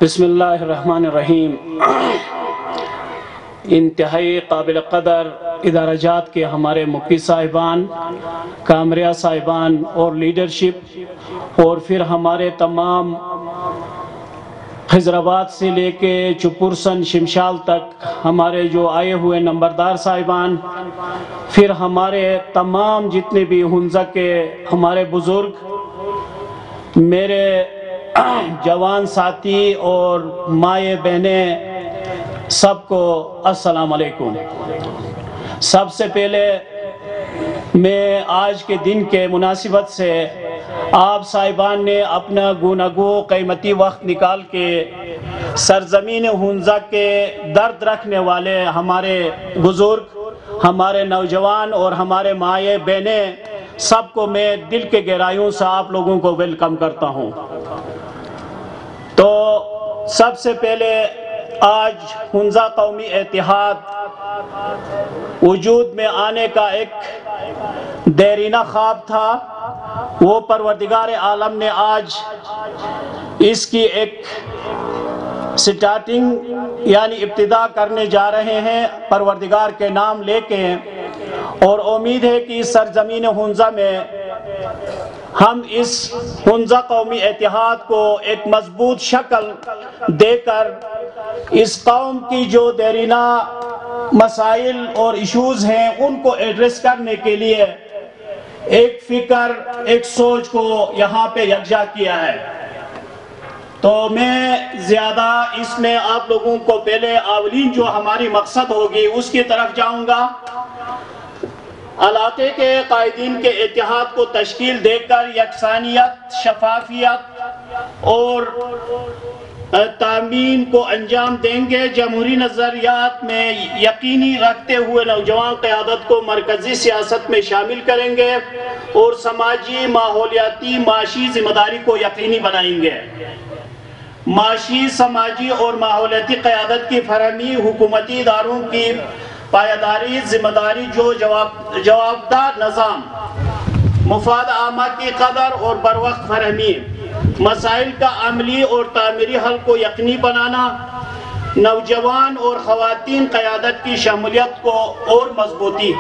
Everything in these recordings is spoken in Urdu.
بسم اللہ الرحمن الرحیم۔ انتہائی قابل قدر ادارہ جات کے ہمارے مکی صاحبان، کامریا صاحبان اور لیڈرشپ، اور پھر ہمارے تمام حیدرآباد سے لے کے چپرسن شمشال تک ہمارے جو آئے ہوئے نمبردار صاحبان، پھر ہمارے تمام جتنے بھی حنزہ کے ہمارے بزرگ، میرے جوان ساتھی اور مائیں بہنیں، سب کو السلام علیکم۔ سب سے پہلے میں آج کے دن کے مناسبت سے آپ صاحبان نے اپنا گوناگو قیمتی وقت نکال کے سرزمین حنزہ کے درد رکھنے والے ہمارے بزرگ، ہمارے نوجوان اور ہمارے مائیں بہنیں، سب کو میں دل کے گہرائیوں سے آپ لوگوں کو ویلکم کرتا ہوں۔ تو سب سے پہلے آج حنزہ قومی اتحاد وجود میں آنے کا ایک دیرینہ خواب تھا، وہ پروردگار عالم نے آج اس کی ایک سٹارٹنگ یعنی ابتدا کرنے جا رہے ہیں پروردگار کے نام لے کے، اور امید ہے کہ اس سرزمین حنزہ میں ہم اس حنزہ قومی اتحاد کو ایک مضبوط شکل دے کر اس قوم کی جو دیرینہ مسائل اور ایشوز ہیں ان کو ایڈریس کرنے کے لیے ایک فکر، ایک سوچ کو یہاں پہ یکجا کیا ہے۔ تو میں زیادہ اس میں آپ لوگوں کو پہلے اولین جو ہماری مقصد ہوگی اس کی طرف جاؤں گا۔ علاقے کے قائدین کے اتحاد کو تشکیل دے کر یکسانیت، شفافیت اور تامین کو انجام دیں گے، جمہوری نظریات میں یقینی رکھتے ہوئے نوجوان قیادت کو مرکزی سیاست میں شامل کریں گے اور سماجی، ماحولیاتی، معاشی ذمہ داری کو یقینی بنائیں گے۔ معاشی، سماجی اور ماحولیاتی قیادت کی فراہمی، حکومتی اداروں کی پائیداری، ذمہ داری، جو جوابدہ نظام، مفاد عامہ کی قدر اور بروقت فراہمی، مسائل کا عملی اور تعمیری حل کو یقینی بنانا، نوجوان اور خواتین قیادت کی شمولیت کو اور مضبوطی۔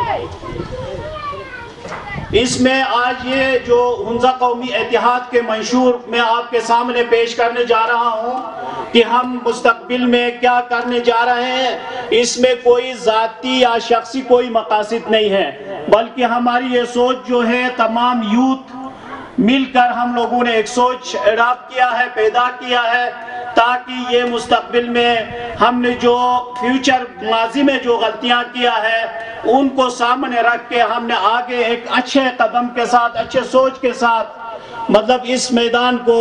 اس میں آج یہ جو حنزہ قومی اتحاد کے منشور میں آپ کے سامنے پیش کرنے جا رہا ہوں کہ ہم مستقبل میں کیا کرنے جا رہے ہیں، اس میں کوئی ذاتی یا شخصی کوئی مقاصد نہیں ہے، بلکہ ہماری یہ سوچ جو ہے تمام یوتھ مل کر ہم لوگوں نے ایک سوچ اڈاپٹ کیا ہے، پیدا کیا ہے، تاکہ یہ مستقبل میں ہم نے جو فیوچر ماضی میں جو غلطیاں کیا ہے ان کو سامنے رکھ کے ہم نے آگے ایک اچھے قدم کے ساتھ، اچھے سوچ کے ساتھ مطلب اس میدان کو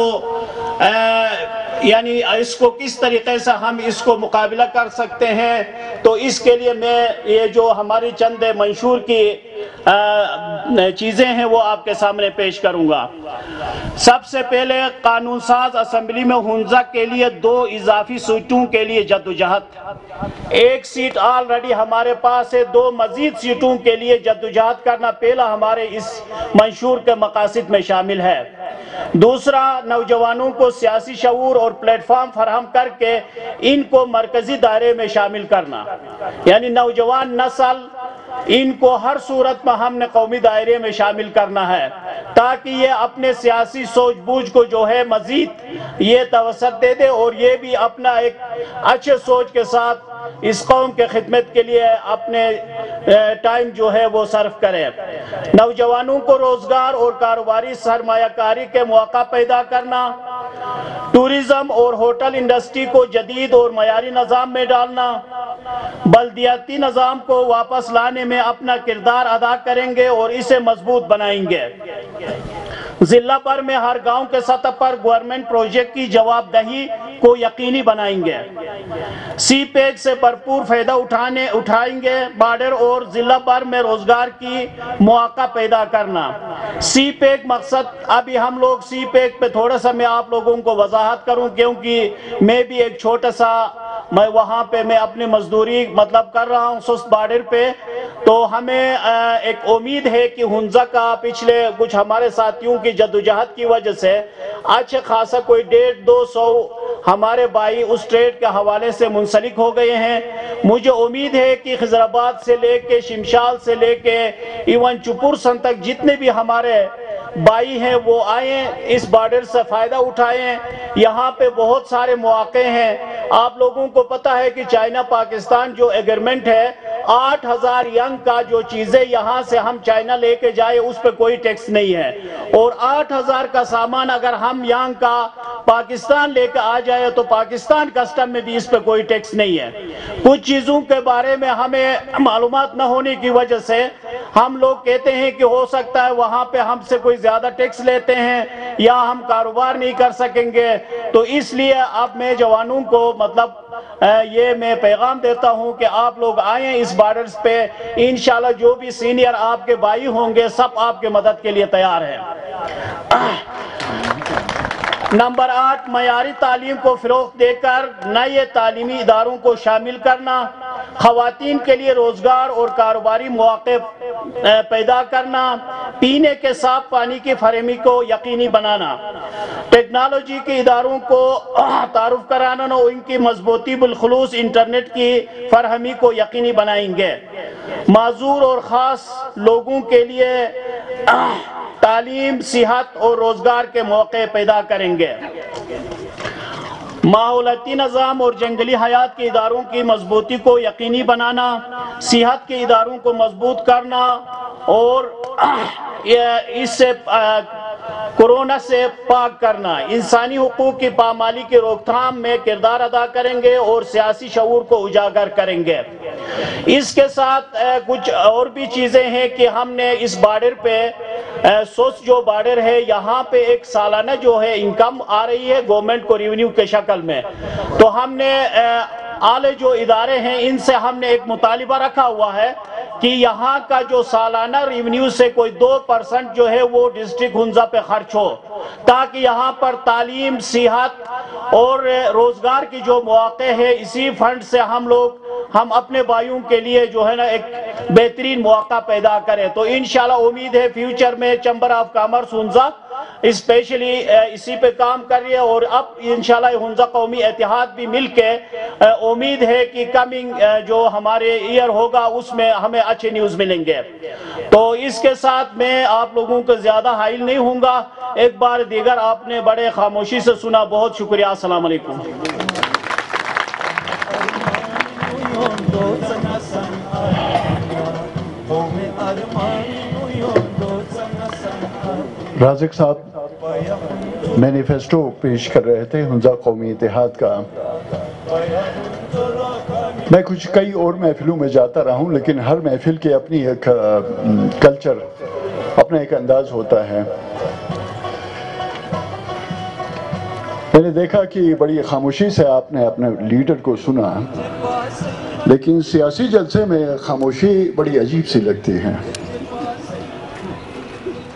یعنی اس کو کس طریقے سے ہم اس کو مقابلہ کر سکتے ہیں، تو اس کے لیے میں یہ جو ہماری چند منشور کی چیزیں ہیں وہ آپ کے سامنے پیش کروں گا۔ سب سے پہلے قانون ساز اسمبلی میں حنزہ کے لیے 2 اضافی سیٹوں کے لیے جدوجہد، 1 سیٹ آلریڈی ہمارے پاس ہے، 2 مزید سیٹوں کے لیے جدوجہد کرنا پہلا ہمارے اس منشور کے مقاصد میں شامل ہے۔ دوسرا، نوجوانوں کو سیاسی شعور اور پلیٹ فارم فراہم کر کے ان کو مرکزی دائرے میں شامل کرنا، یعنی نوجوان نسل ان کو ہر صورت میں ہم نے قومی دائرے میں شامل کرنا ہے، تاکہ یہ اپنے سیاسی سوچ بوجھ کو جو ہے مزید یہ توسط دے دے اور یہ بھی اپنا ایک اچھے سوچ کے ساتھ اس قوم کے خدمت کے لیے اپنے ٹائم جو ہے وہ صرف کرے۔ نوجوانوں کو روزگار اور کاروباری سرمایہ کاری کے مواقع پیدا کرنا، ٹورزم اور ہوٹل انڈسٹری کو جدید اور معیاری نظام میں ڈالنا، بلدیاتی نظام کو واپس لانے میں اپنا کردار ادا کریں گے اور اسے مضبوط بنائیں گے۔ ضلع بھر میں ہر گاؤں کے سطح پر گورنمنٹ پروجیکٹ کی جواب دہی کو یقینی بنائیں گے۔ سی پیک سے بھرپور فائدہ اٹھائیں گے، بارڈر اور ضلع بھر میں روزگار کی مواقع پیدا کرنا۔ سی پیک مقصد، ابھی ہم لوگ سی پیک پہ تھوڑا سا میں آپ لوگوں کو وضاحت کروں، کیونکہ میں بھی ایک چھوٹا سا میں وہاں پہ میں اپنی مزدوری مطلب کر رہا ہوں سست بارڈر پہ، تو ہمیں ایک امید ہے کہ حنزہ کا پچھلے کچھ ہمارے ساتھیوں کی جدوجہد کی وجہ سے اچھا خاصا کوئی 150-200 ہمارے بھائی اس ٹریڈ کے حوالے سے منسلک ہو گئے ہیں۔ مجھے امید ہے کہ خضر آباد سے لے کے شمشال سے لے کے ایون چپورسن تک جتنے بھی ہمارے بھائی ہیں وہ آئیں، اس بارڈر سے فائدہ اٹھائیں۔ یہاں پہ بہت سارے مواقع ہیں۔ آپ لوگوں کو پتہ ہے کہ چائنا پاکستان جو ایگریمنٹ ہے، 8,000 ینگ کا جو چیزیں یہاں سے ہم چائنا لے کے جائے اس پہ کوئی ٹیکس نہیں ہے، اور 8,000 کا سامان اگر ہم یہاں کا پاکستان لے کے آ جائے تو پاکستان کسٹم میں بھی اس پہ کوئی ٹیکس نہیں ہے۔ کچھ چیزوں کے بارے میں ہمیں معلومات نہ ہونے کی وجہ سے ہم لوگ کہتے ہیں کہ ہو سکتا ہے وہاں پہ ہم سے کوئی زیادہ ٹیکس لیتے ہیں یا ہم کاروبار نہیں کر سکیں گے۔ تو اس لیے اب میں جوانوں کو یہ میں پیغام دیتا ہوں کہ آپ لوگ آئیں اس بارڈرز پہ، انشاءاللہ جو بھی سینئر آپ کے بھائی ہوں گے سب آپ کے مدد کے لیے تیار ہیں۔ نمبر 8، معیاری تعلیم کو فروغ دے کر نئے تعلیمی اداروں کو شامل کرنا، خواتین کے لیے روزگار اور کاروباری مواقع پیدا کرنا، پینے کے صاف پانی کی فراہمی کو یقینی بنانا، ٹیکنالوجی کے اداروں کو تعارف کرانا اور ان کی مضبوطی بالخصوص انٹرنیٹ کی فراہمی کو یقینی بنائیں گے، معذور اور خاص لوگوں کے لیے تعلیم، صحت اور روزگار کے موقع پیدا کریں گے، ماحولیاتی نظام اور جنگلی حیات کے اداروں کی مضبوطی کو یقینی بنانا، صحت کے اداروں کو مضبوط کرنا اور اس سے کورونا سے پاک کرنا، انسانی حقوق کی پامالی کی روک تھام میں کردار ادا کریں گے اور سیاسی شعور کو اجاگر کریں گے۔ اس کے ساتھ کچھ اور بھی چیزیں ہیں کہ ہم نے اس بارڈر پہ سوس جو بارڈر ہے یہاں پہ ایک سالانہ جو ہے انکم آ رہی ہے گورنمنٹ کو ریونیو کے شکل میں، تو ہم نے اعلی جو ادارے ہیں ان سے ہم نے ایک مطالبہ رکھا ہوا ہے کہ یہاں کا جو سالانہ ریونیو سے کوئی 2% جو ہے وہ ڈسٹرکٹ ہنزا پہ خرچ ہو، تاکہ یہاں پر تعلیم، صحت اور روزگار کی جو مواقع ہے اسی فنڈ سے ہم اپنے بھائیوں کے لیے جو ہے نا ایک بہترین مواقع پیدا کریں۔ تو انشاءاللہ امید ہے فیوچر میں chamber of commerce Hunza specially اسی پہ کام کر رہی ہے، اور اب انشاءاللہ ہنزا قومی اتحاد بھی مل کے امید ہے کہ کمنگ جو ہمارے ایئر ہوگا اس میں ہمیں اچھے نیوز ملیں گے۔ تو اس کے ساتھ میں آپ لوگوں کو زیادہ حائل نہیں ہوں گا، ایک بار دیگر آپ نے بڑے خاموشی سے سنا، بہت شکریہ، السلام علیکم۔ رازق صاحب مینیفیسٹو پیش کر رہے تھے ہنزا قومی اتحاد کا۔ میں کئی اور محفلوں میں جاتا رہا ہوں، لیکن ہر محفل کے اپنی ایک کلچر، اپنا ایک انداز ہوتا ہے۔ میں نے دیکھا کہ بڑی خاموشی سے آپ نے اپنے لیڈر کو سنا، لیکن سیاسی جلسے میں خاموشی بڑی عجیب سی لگتی ہے۔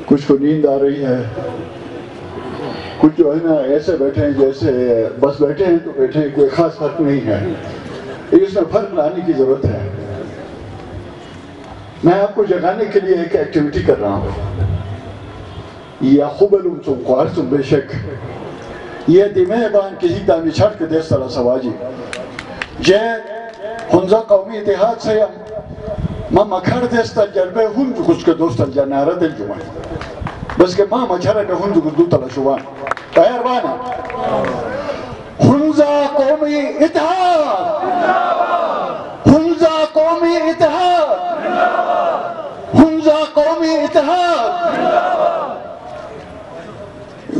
کچھ کو نیند آ رہی ہے، کچھ جو ہے نا ایسے بیٹھے ہیں جیسے بس بیٹھے ہیں تو بیٹھے ہیں، کوئی خاص فرق نہیں ہے۔ اس میں فرق لانے کی ضرورت ہے۔ میں آپ کو جگانے کے لیے ایک ایکٹیویٹی کر رہا ہوں۔ یا خوبلم تم خوارتم بے شک یہ دیمہ بان کسی دامی چھڑ کے دیس طرح سواجی جے ہنزا قومی اتحاد سے ماں مکھر دیستا جلبے ہن جو کچھ کے دوستا جانارہ دل جمعہ بس کہ ماں مچھرہ کے ہن جو کچھ دو تلا شوان تیار بانا ہنزا قومی اتحاد، ہنزا قومی اتحاد، ہنزا قومی اتحاد۔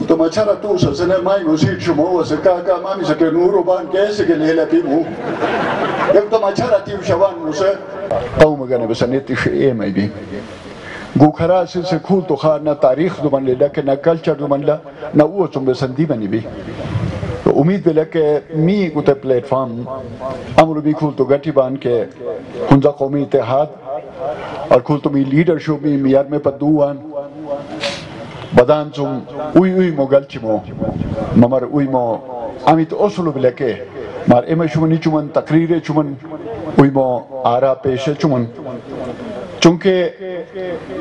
تو مچھرہ تو سسنے مائی مسیح شمو وسکا کا مامی سکے نورو بان کیسے کے لیلہ پیمو ایک تو مچھرہ تیو شوان مسے تاو مگانے بسنیتی شئے میں بھی گو کھرا سے کھول تو خواہ نہ تاریخ دو من لے لکے نہ کلچر دو من لے نہ اوہ چن بسندی بنی بھی تو امید بھی لکے می کتے پلیٹ فارم امرو بھی کھول تو گٹی بان کے ہنزا قومی اتحاد اور کھول تو می لیڈرشپ می میار میں پدوان بدان چم اوی مو گلچی مو ممر اوی مو امیت اصلو بلکے مار ایم شمنی چمن تقریر چمن اوی مو آرا پیش چمن چونکہ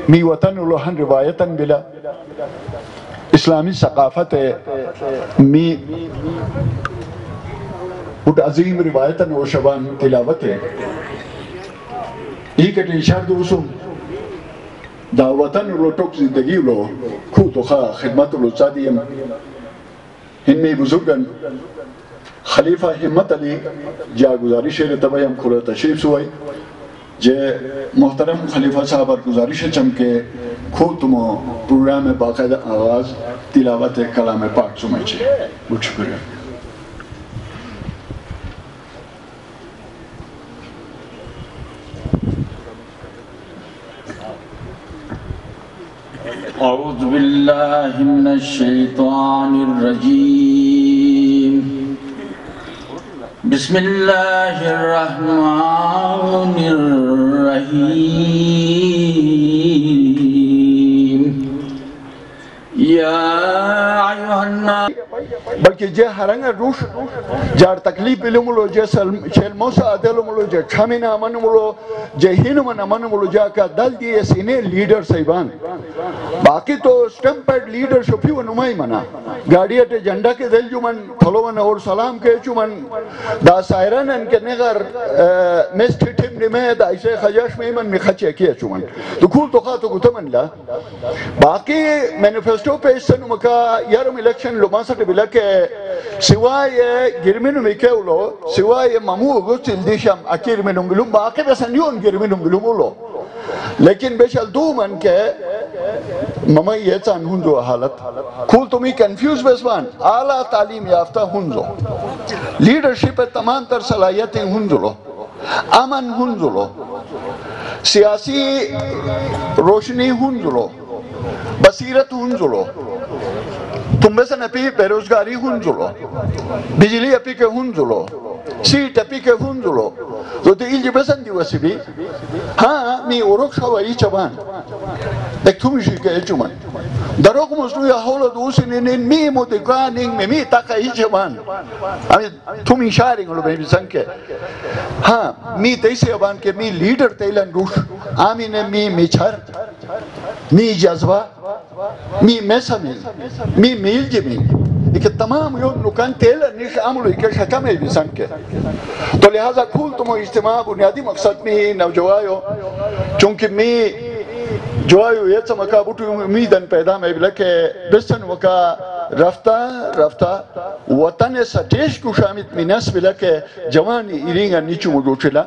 می وطن لوہن روایتاً بلا اسلامی ثقافت ہے می بٹ عظیم روایتاً و شبان تلاوت ہے ایک اشار دوسم دا وطن رو ٹوک زندگی رو خود و خواہ خدمت رو صادیم ہنمی بزرگن خلیفہ ہمت علی جا گزارش ہے تبایم کھولا تشریف سوائی جے محترم خلیفہ صاحب گزارش چمکے خود تمو پروگرام باقاعدہ آواز تلاوت کلام پاک سمجھے بہت شکریہ اعوذ باللہ من الشیطان الرجیم بسم اللہ الرحمن الرحیم یا ایوہ الناس بلکہ جے ہرنگ روش جار تکلیف علمولو جے شیل موسیٰ عدلمولو جے چھامین امنمولو جے ہینمن امنمولو جا کا دل دیئے سینے لیڈر سیبان باقی تو سٹمپیڈ لیڈر شفی و نمائی منا گاڑیت جنڈا کے دل جو من کھلو من اور سلام کے چو من دا سائران ان کے نگر میس ٹھٹم نمید ایسے خجاش میں من مخچے کیا چو من تو کھول تو خواہ تو گتمن لا باقی مینیفیسٹو پیش سنمکا یارم الیکشن لوماسٹ بلا کہ سوائے گرمینو میکیولو سوائے ممو اگست الدیشم اکیر مننگلوم باقی بسنیون گرمیننگلومولو لیکن بیشل دو من کے مما یہ چان ہنزو حالت کھول تمہیں کنفیوز بسوان اعلیٰ تعلیم یافتہ ہنزو لیڈرشپ تمام تر صلاحیتیں ہنزو امن ہنزو سیاسی روشنی ہنزو بصیرت ہنزو تم بسن اپی بیروزگاری ہنزو بجلی اپی کے ہنزو سیٹ اپی کے ہنزو تو ایل جی بسن دیو سی بھی ہاں می اوروک شوائی چبان ایک تھومیشی کے چومن دروک مصنوعی حول دوسی نین می مدگاننگ میں می تاقی چبان تھومی شارنگ لو بے سنکے ہاں می تیسی ابان کے می لیڈر تیلن روش آمین می میچھر می جذبہ می میسمی می میل جمی ایک تمام یون نکان تیلن نیش عملو ایک شکا میں بھی سنکے تو لہذا کھول تمہو اجتماع بنیادی مقصد میں نوجوائیو چونکہ می جوائیو یہ سمکا بوٹو امیدن پیدا میں بلا کہ بسن وکا رفتہ وطن سٹیش کو شامت منس بلا کہ جوان ایرینگا نیچو مجھو چلا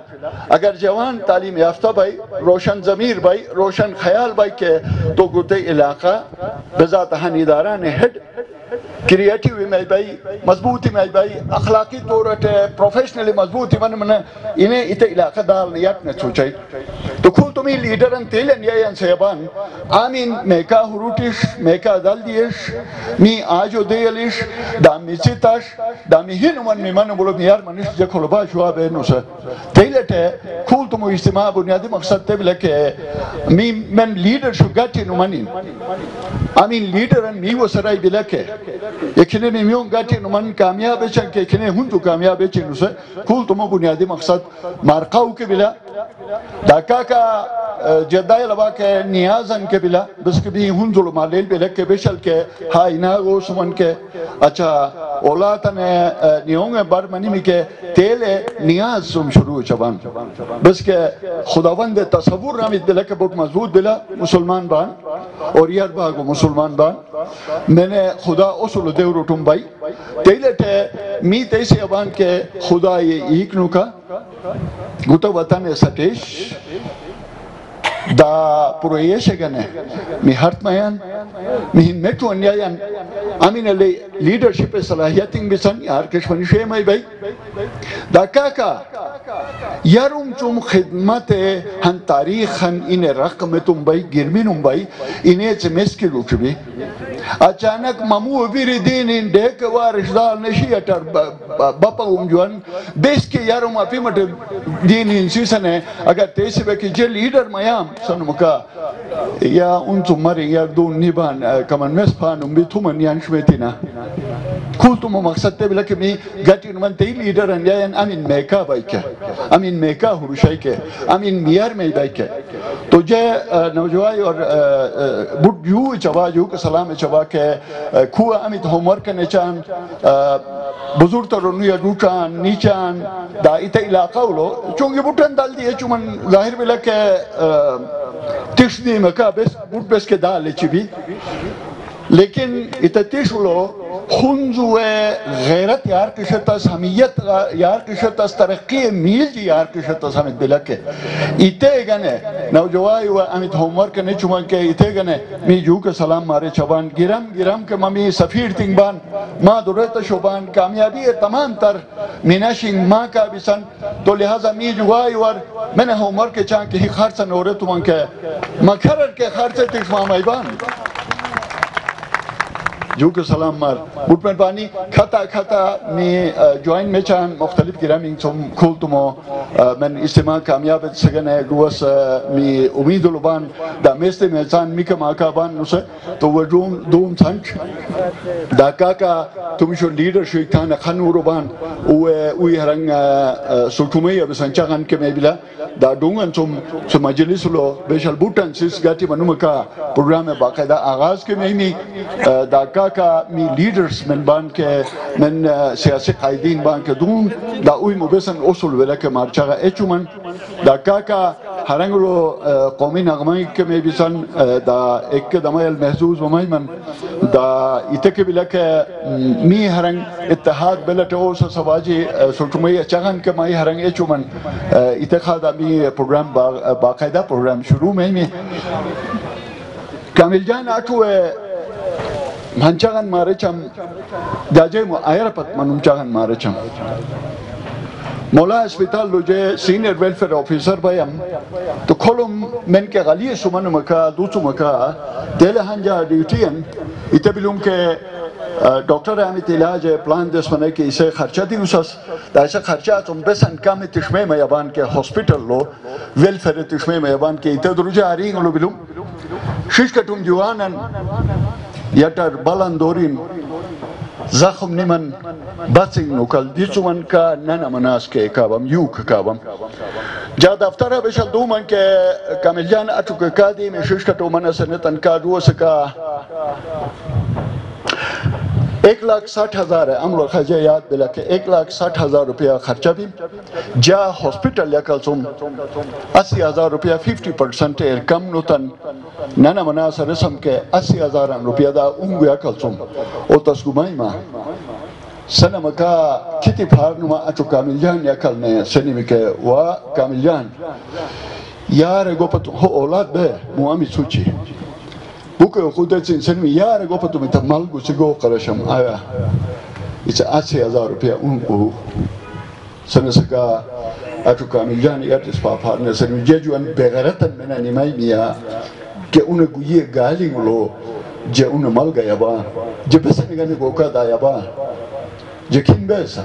اگر جوان تعلیم یافتہ بائی روشن ضمیر بائی روشن خیال بائی کہ تو گتے علاقہ بذات حنیداران ہیڈ کریٹیوی میں بائی مضبوطی میں بائی اخلاقی طورت پروفیشنلی مضبوطی من انہیں ایتے علاقہ دار نیات نے سوچائی تو کھول تمہیں لیڈرن تیلن یاین سیبان آمین میکا حروٹیش میکا دل دیش می آجو دیلیش دامی سیتاش دامی ہینوان میمان بولو میار منیش جکھولو با شواب اینو سے تیلت ہے کھول تمہیں اجتماع بنیادی مقصد تے بلے کہ من لیڈر شو گاٹی نمانین آمین لیڈرن میو سرائی بلے کہ ایکھنے میون گاٹی نمان کامیاب چن کہ ایکھنے ہنجو کامیاب چن اسے کھول تمہیں بنیادی مقصد مارکاو کے بلا داکا کا جدائی لبا کے نیازن کے بلا بس کے بھی ہنجو مالیل بلا کے بشل کے ہائی ناگو سمن کے اچھا اولاتن نیونگ برمانی میں کے تیل نیاز سم شروع چبان بس کے خداوند تصور رامید بلا کے بہت مضبوط بلا مسلمان بان اور یاد باگو مسلمان بان میں نے خدا اصول دیورو ٹم بائی تیلت ہے می تیسی ابان کے خدا یہ ایک نوکا گوتا وطن سٹیش دا پرویش گنے می ہرت میان می ہن میٹو انیائن آمین علی لیڈرشپ صلاحیتنگ بسن یار کشمانی شیم آئی بائی دا کاکا یاروم چوم خدمت ہن تاریخ ہن انہیں رقم تم بائی گرمینم بائی انہیں چمیس کی لوچ بھی اچانک ممو بیری دین ان دیکھ وارشدار نشی اٹر باپا جوان بیس کے یاروم اپی مٹ دین ان سیسن ہے اگر تیسی بے کہ جے لیڈر میام سنمکا یا ان تم مری یا دون نیبان کمان میس پانم بھی تم انیان شمیتی نا kultu mo maksad te bila kemi gati numan te leader an yan amin meka baike amin meka hurushai amin miyar mein baike to je nojawai aur bud yu chawaju ke salam chawa ke kuwa amit homework ne chan buzurg taronu ya dukan nichan da ite ilaqa ulo chungi butan dal diye chuman zahir bila ke tishni meka bes bud bes ke dal chibi لیکن اتتیشلو خنزوه غیرت یار کشتاس همیت یار کشتاس ترقی میل جی یار کشتاس همید بلکه ایته گنه نوجوای و امیت ہومورک نه چومان که ایته گنه می جو که سلام ماره چوان گیرم که ممی سفیر تینگ بان ما دورت شوبان کامیابی تمام تر میناشین ما کا بیسن تو لہذا می جوای ور من ہومورک چان که هی خرچ نوره تومان که مکرر که خرچ تیش ما میبان جو کہ سلام مار بوٹ میں پانی کھاتا میں جوائن میں چان مختلف گرامین سم کھولتمو من اجتماع کامیاب سگنے دوس می امید لبان دا میستے میں چان میکا ماکا بان نسے تو وہ دوم تھنک دا کاکا تمشو لیڈر شوی تھان خنورو بان اوی ہرنگ سلطمی اب سنچاگن کے میں بلا دا دونگن سم مجلس لو بیشل بوٹن سیس گاتی منومکا پروگرام باقاعدہ آغاز کے میں دا کا می لیڈرز من بان کے من سیاسی قائدین بان کے دون دا اوی مبسن اصول ولا کے مارچاگا ایچومن دا کا ہرنگلو قومی نغمائی کے میں بیسن دا ایک دمائی المحزوز ومائمن دا ایتکے بلا کے می ہرنگ اتحاد بلٹ اوسا سواجی سلطمی چاگن کے مائی ہرنگ ایچومن ایتکا دا می پروگرام باقاعدہ پروگرام شروع میں کامل جان آٹھوے منچاگن مارچم جاجے آیرپت منچاگن مارچم مولا اسپیتال لو جے سینئر ویلفیئر آفیسر بایم تو کھولم من کے غلی سمن مکا دوسو مکا دیل ہنجا ڈیوٹین ایتے بلوم کے ڈاکٹر احمد علاج پلان دس منے کہ اسے خرچہ دی اساس دا اسے خرچہ تم بس انکام تشمے میابان کے ہاسپیٹل لو ویلفیئر تشمے میابان کے ایتے درجہ آرین لو بلوم شش کٹم جوانن یٹر بلندورین زخم نیمن بچنگ نوکل دیچومن کا نانا مناس کے کابم یوک کابم جا دفترہ بشل دومن کے کامل جان اٹھو کے کادی میں ششکتو منسنتن کا دوسکا 1,60,000 عملو خجے یاد بلا کہ 1,60,000 روپیہ خرچہ بھی جا ہاسپیٹل یکل سم 80,000 روپیہ 50% کم نوتن نانا مناس رسم کے 80,000 روپیہ دا انگو یکل سم او تسگمائی ما سنم کا کتی پھارنما اچو کامل جان یکل نے سنیم کے وا کامل جان یار گو پتو ہو اولاد بے موامی سوچی بوکے خودت سنمی یار گو پتو میتا ملگو سگو قرشم آیا اسے 80,000 روپیہ انگو سنسکا اچو کامل جان یارتس پاپارنے سنمی جیجوان بغیرتن منا نمائی میا کہ انہیں کو یہ گالی گلو جے انہیں مل گیا با جے بسنگانے گوکا دایا با جے کن بیسا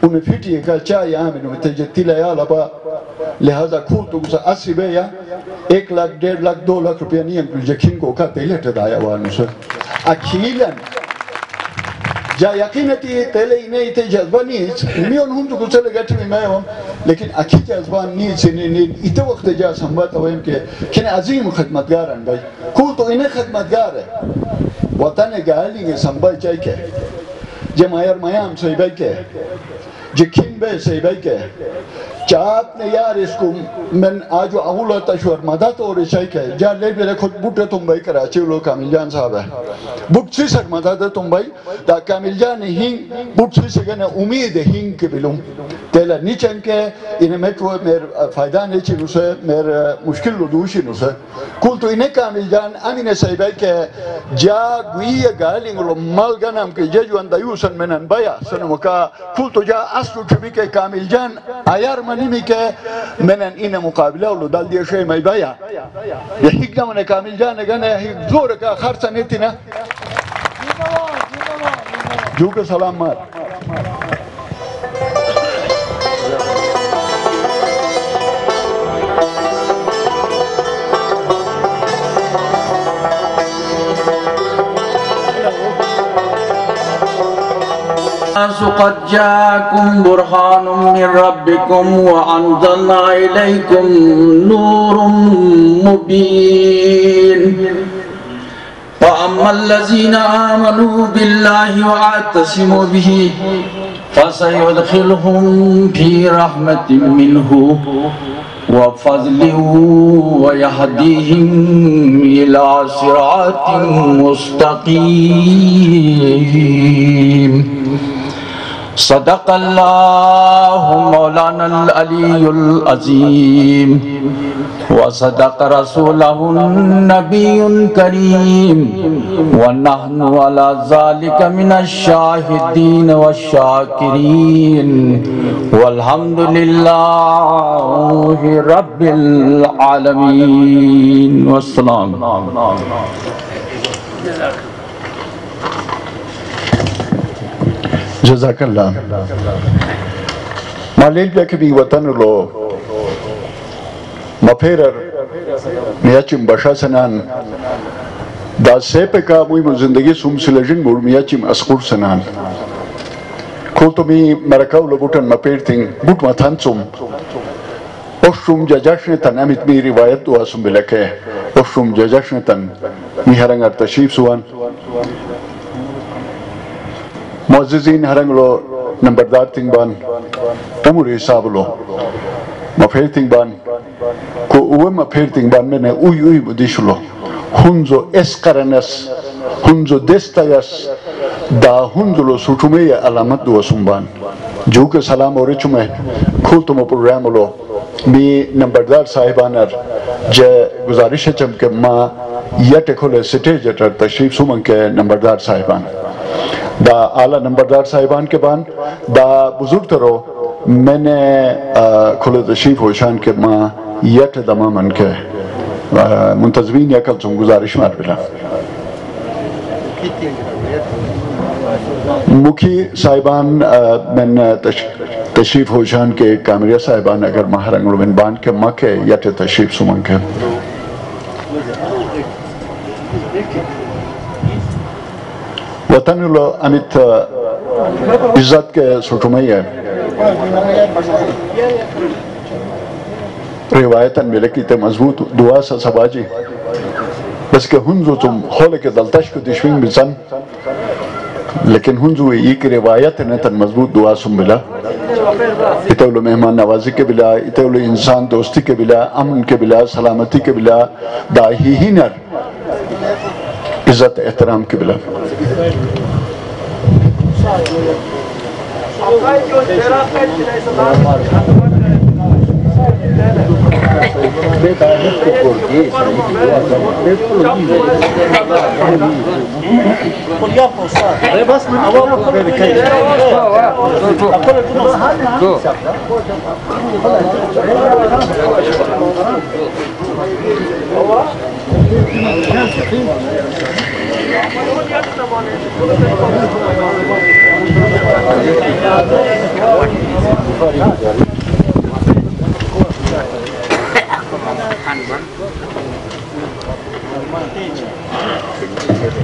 انہیں پھٹی کال چاہی آمینو میں تجھے تیلیا لبا لہذا کھول تو گسا 80 بے یا 1 لاکھ 1.5 لاکھ 2 لاکھ روپیہ نہیں انکل جے کن گوکا تیلیٹ دایا وانو سر اکیلن جا یقینتی تیلے ہی نہیں تے جذبہ نیچ میون ہوں تو کچھ لگاتی میں ہوں لیکن اکی جذبہ نیچ ایتے وقت جا سنباتا ہوئیم کہ کن عظیم خدمتگارن بھائی کھول تو انہیں خدمتگار ہے وطن گالی گے سنبھائی چاہی کے جے مائر مایام سوئی بھائی کے جے کن بے سوئی بھائی کے چاہت نے یار اس کو من آجو اغولا تشور مدد اور اسائی کے جا لے میرے خود بوٹے تم بھائی کراچی لو کامل جان صاحب ہے بوٹ سی سک مدد تم بھائی دا کامل جان ہی بوٹ سی سکنے امید ہی کے بلوم تیلا نیچن کے انہیں میں تو میرے فائدہ نیچی نسے میرے مشکل لدوشی نسے کل تو انہیں کامل جان امین صاحب ہے کہ جا گوئی گالی گلو مل گنام کے جیجو اندیو سن منن بیا سنمکا کل تو جا اصلو چبی کے کامل جان آیار منیمی کے منن این مقابلہ اولو دل دیا شئی مائی بایا یا ہیک جا من کامل جانے گنے ہیک زور کا خرچہ نیتی نا جو کے سلام مار قد جاءكم برهان من ربكم وأنزلنا إليكم نور مبين فأما الذين آمنوا بالله واعتصموا به فسيدخلهم في رحمة منه وفضل ويهديهم إلى صراط مستقيم صدق الله مولانا العلي العظيم وصدق رسوله النبي الكريم ونحن على ذلك من الشاهدين والشاكرين والحمد لله رب العالمين والسلام. جزاک اللہ. مالیل بیاکبی وطن لو مپیرر میاچم بشا سنان دا سیپے کا موی زندگی سوم سلجن بور میاچم اسکور سنان کھولتو می مرکاو لبوٹن مپیر تھنگ بوٹ ماتھان سوم اوشروم جاجاشنے تن امیت می روایت دو آسوم بلکے اوشروم جاجاشنے تن می ہرنگر تشریف سوان معززین ہرنگ لو نمبردار تنگ بان عمر حساب لو مپیر تنگ بان کو اوے مپیر تنگ بان میں نے اوی بدیش لو ہنزو اس کرنس ہنزو دستایس دا ہنزو لو سوچومی علامت دو اسم بان جو کہ سلام اور چمے کھولتو مو پروگرام لو می نمبردار صاحبانر جے گزارش چم کہ ما یٹ کھولے سٹیج اٹر تشریف سومن کے نمبردار صاحبان دا اعلیٰ نمبردار صاحبان کے بان دا بزرگ ترو میں نے کھولے تشریف ہوشان کے ماں یٹ دمامن کے منتظمین یا کل سن گزارش مار بلا مکھی صاحبان میں تشریف ہوشان کے کامریہ صاحبان اگر مہرنگ رو من بان کے ماں کے یٹ تشریف سمن کے وطن لو امیت عزت کے سٹومی ہے روایتاً ملکی تے مضبوط دعا سا سباجی بس کہ ہنزو تم خولے کے دلتش کو دشوین بزن لیکن ہنزو ایک روایت نے تن مضبوط دعا سن بلا اتولو مہمان نوازی کے بلا اتولو انسان دوستی کے بلا امن کے بلا سلامتی کے بلا داہی ہی نر عزت احترام کے بلا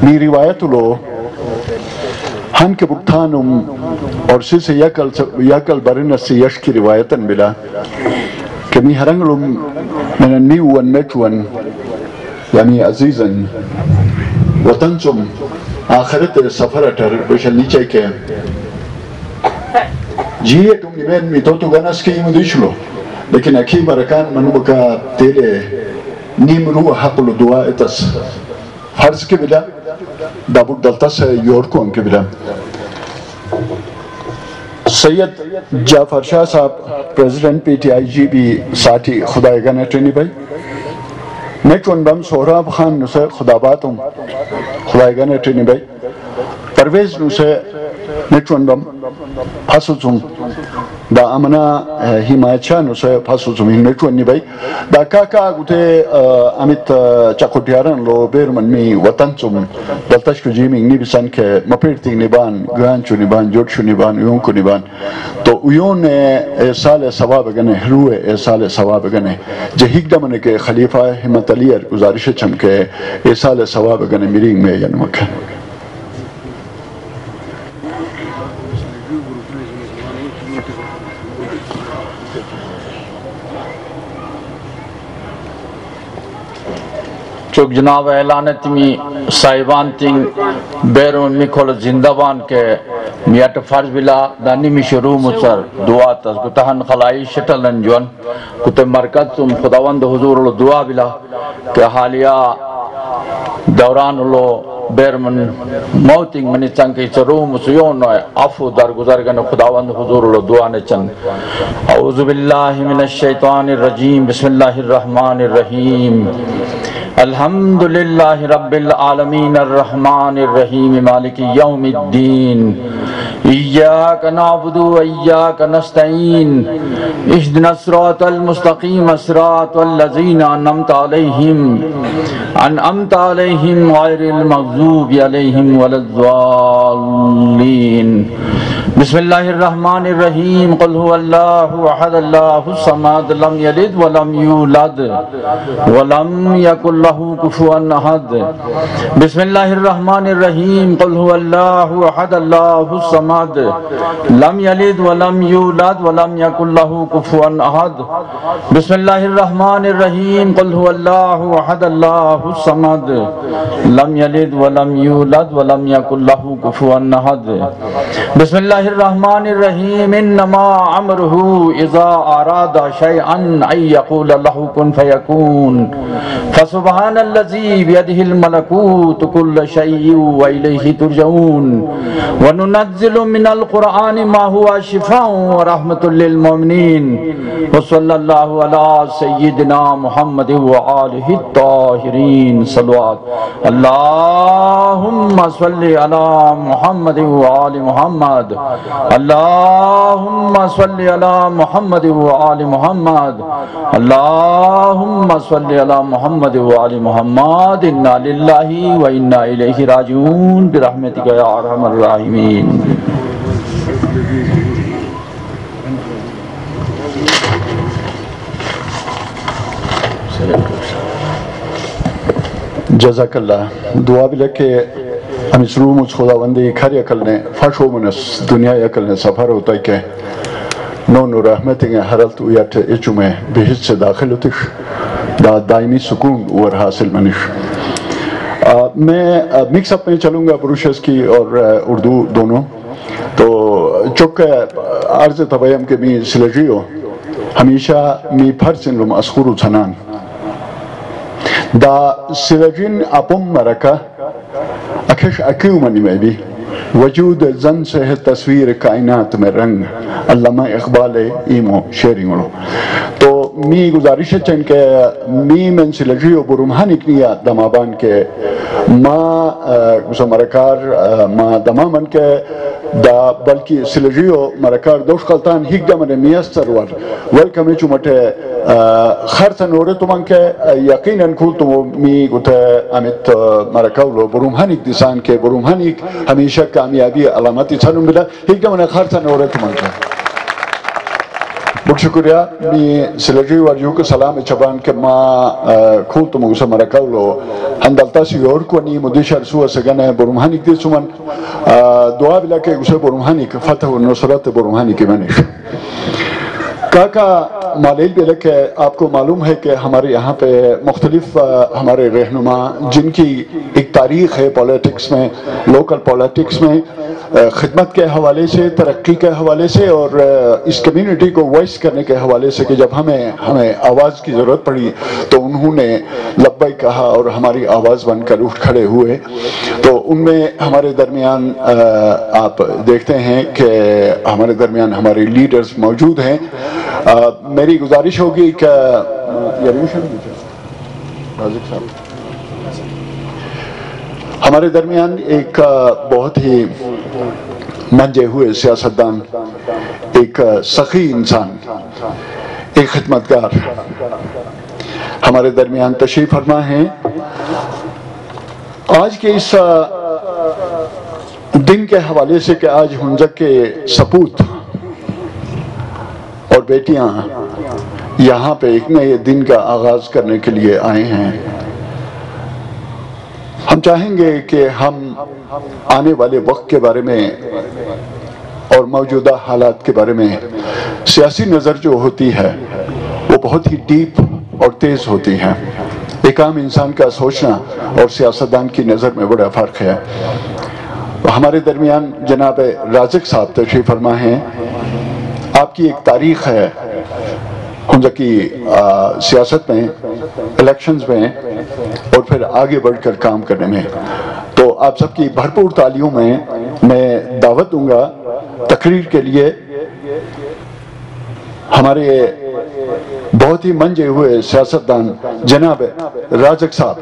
می روایت لو ہن کے بکتھانم اور سے یکل برنس سے یش کی روایتاً بلا کہ می ہرنگ لو من نیوان میچوان یعنی عزیزاً وطن سم آخرت سفر اٹھر بشل نیچے کے جیئے تم نیمین می تو گنس کے مدیش لو لیکن اکیم برکان منو بکا تیرے نیم روح حق لو دعا اتس فرض کے بلا دابو دلتا سے یورکو ان کے بلا سید جعفر شاہ صاحب پریزیڈنٹ پی ٹی آئی جی بھی ساتھی خدایگا نیٹرینی بھائی نیٹون بم سہراب خان نسے خداباتوں خدایگا نیٹرینی بھائی پرویز نسے نیٹون بم پھاسوچوں دا امنا حمایت شاہ نسے پھاسوچوں نیٹون نی بھائی دا کاکا گوتے امیت چاکوٹیارن لو بیرمن می وطن چوم دلتشکو جیمینگ نی بسان کے مپیرتی نبان گوانچو نبان جوڑشو نبان ایونکو نبان تو ایون سال ثواب گنے ہروے سال ثواب گنے جہیگ دمنے کے خلیفہ حمد علی گزارش چم کے سال ثواب گنے میرینگ میں ینمکہ چوک جناب اعلان تمی صاحبان تین بیرون میکھول زندبان کے میٹ فرض بلا دانی می شروع مصر دعا تس گتہن خلائی شٹلن جون کتے مرکز تم خداوند حضور اللہ دعا بلا کہ حالیہ دوران اللہ بیرمن موتنگ منی چنکی چروح مسیون عفو در گزرگن خداوند حضور اللہ دعا نچن اعوذ باللہ من الشیطان الرجیم بسم اللہ الرحمن الرحیم الحمد للہ رب العالمین الرحمن الرحیم مالک یوم الدین ایاک نعبد و ایاک نستعین اہدنا الصراط المستقیم صراط الذین انعمت علیہم غیر المغضوب علیہم ولا الضالین بسم اللہ الرحمن الرحیم قل هو اللہ احد اللہ الصمد لم یلد ولم یولد ولم یکن له کفوا احد بسم اللہ الرحمن الرحیم قل هو اللہ احد اللہ الصمد لم یلد ولم یولد ولم یکن له کفوا احد بسم اللہ الرحمن الرحیم قل هو اللہ احد اللہ الصمد لم یلد ولم یولد ولم یکن له کفوا احد بسم اللہ الرحمن الرحیم انما امرہ اذا اراد شیئا ان یقول له کن فیکون فسبحان الذی بیدہ الملکوت کل شیء والیہ ترجعون وننزل من القرآن ما هو شفاء ورحمۃ للمؤمنین وصلی اللہ علی سیدنا محمد وآلہ الطاہرین صلوات اللہم صلی علی محمد وآل محمد اللہم صلی علی محمد وآل محمد اللہم صلی علی محمد وآل محمد انا للہ و انا الیہ راجعون برحمتک یا ارحم الراحمین جزاک اللہ دعا بھی لکھے ہم اس روم اس خداوندی کھری اکل نے فشو منس دنیا اکل نے سفر ہوتا ہے کہ نو رحمتیں حرلت ویات اچو میں بحث سے داخل ہوتش دا دائمی سکون اور حاصل منش میں مکس اپ میں چلوں گا بروشس کی اور اردو دونوں تو چک عرض تبایم کے می سلجیو ہمیشہ می پھرسن لم اسخورو چھنان دا سلجین اپم مرکا اکھش اکیو منی میں بھی وجود زن سے ہے تصویر کائنات میں رنگ علامہ اقبال ایمو شیری ملو تو می گزارش چن کہ می من سلجیو برمحانک نیا دمابان کے ما مرکار ما دمامن کے دا بلکہ سلجیو مرکار دوش قلطان ہیک دا من میستر ور ویلکمی چو مٹے خرطا نورے تو من کے یقیناً کھول تو می گوتا امیت مرکاولو برمحانک دیسان کے برمحانک ہمیشہ کامیابی علامتی چھنم بلا ہیک دا من خرطا نورے تو من کے بہت شکریہ می سلجی واریو کے سلام چبان کے ما کھول تو مگوسا مرکاولو ہندلتا سی اور کو نی مدیشار سوا سگنے برمحانک دی سمن دعا بلا کے اسے برمحانک فتح و نصرت برمحانک منش کاکا مالیل بھی لکھے آپ کو معلوم ہے کہ ہمارے یہاں پہ مختلف ہمارے رہنما جن کی ایک تاریخ ہے پولیٹکس میں لوکل پولیٹکس میں خدمت کے حوالے سے ترقی کے حوالے سے اور اس کمیونٹی کو وائس کرنے کے حوالے سے کہ جب ہمیں آواز کی ضرورت پڑی تو انہوں نے لبائی کہا اور ہماری آواز بن کر اٹھ کھڑے ہوئے تو ان میں ہمارے درمیان آپ دیکھتے ہیں کہ ہمارے درمیان ہمارے لیڈرز موجود ہیں میری گزارش ہوگی کہ ہمارے درمیان ایک بہت ہی منجے ہوئے سیاستدان ایک سخی انسان ایک خدمتگار ہمارے درمیان تشریف فرما ہیں آج کے اس دن کے حوالے سے کہ آج ہنزک کے سپوت اور بیٹیاں یہاں پہ ایک نئے دن کا آغاز کرنے کے لیے آئے ہیں ہم چاہیں گے کہ ہم آنے والے وقت کے بارے میں اور موجودہ حالات کے بارے میں سیاسی نظر جو ہوتی ہے وہ بہت ہی ڈیپ اور تیز ہوتی ہے۔ ایک عام انسان کا سوچنا اور سیاستدان کی نظر میں بڑا فرق ہے۔ ہمارے درمیان جناب رازق صاحب تشریف فرما ہیں۔ آپ کی ایک تاریخ ہے ہنزہ کی سیاست میں، الیکشنز میں، اور پھر آگے بڑھ کر کام کرنے میں۔ تو آپ سب کی بھرپور تالیوں میں میں دعوت دوں گا تقریر کے لیے ہمارے بہت ہی منجے ہوئے سیاستدان جناب رازق صاحب۔